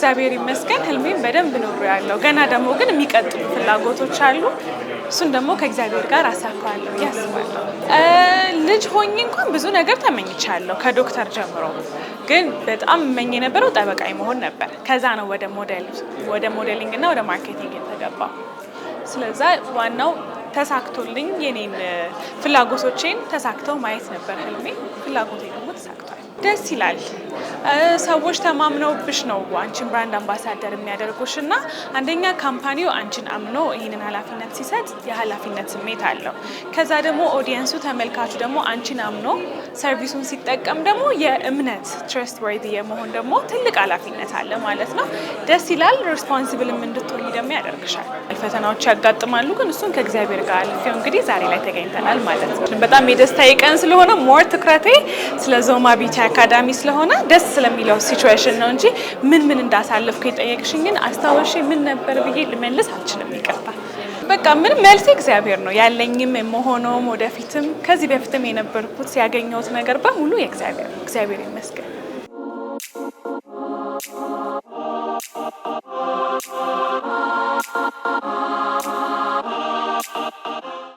እግዚአብሔር ይመስገን ህልሜን በደንብ ኖሮ ያለው ገና ደግሞ ግን የሚቀጥሉ ፍላጎቶች አሉ። እሱን ደግሞ ከእግዚአብሔር ጋር አሳካዋለሁ ያስባለሁ። ልጅ ሆኜ እንኳን ብዙ ነገር ተመኝቻለሁ ከዶክተር ጀምሮ። ግን በጣም እመኝ የነበረው ጠበቃ መሆን ነበር። ከዛ ነው ወደ ሞዴሊንግ እና ወደ ማርኬቲንግ የተገባው። ስለዛ ዋናው ተሳክቶልኝ የኔን ፍላጎቶቼን ተሳክተው ማየት ነበር ህልሜ። ፍላጎቴ ደግሞ ተሳክቷል። ደስ ይላል። ሰዎች ተማምነውብሽ ነው አንቺን ብራንድ አምባሳደር የሚያደርጉሽ እና አንደኛ ካምፓኒው አንቺን አምኖ ይህንን ኃላፊነት ሲሰጥ የኃላፊነት ስሜት አለው። ከዛ ደግሞ ኦዲየንሱ ተመልካቹ ደግሞ አንቺን አምኖ ሰርቪሱን ሲጠቀም ደግሞ የእምነት ትረስት ወርዲ የመሆን ደግሞ ትልቅ ኃላፊነት አለ ማለት ነው። ደስ ይላል። ሪስፖንሲብልም እንድትሆኚ ደግሞ ያደርግሻል። ፈተናዎች ያጋጥማሉ፣ ግን እሱን ከእግዚአብሔር ጋር አልፌው እንግዲህ ዛሬ ላይ ተገኝተናል ማለት ነው። በጣም የደስታዬ ቀን ስለሆነ ሞር ትኩረቴ ስለ ዞማ ቢዩቲ አካዳሚ ስለሆነ ደስ ስለሚለው ሲቹዌሽን ነው እንጂ ምን እንዳሳለፍኩ የጠየቅሽኝን አስታወሽ ምን ነበር ብዬ ልመልስ አልችልም። ይቅርታ። በቃ ምን መልስ እግዚአብሔር ነው ያለኝም የመሆነውም ወደፊትም ከዚህ በፊትም የነበርኩት ያገኘሁት ነገር በሙሉ የእግዚአብሔር ይመስገን።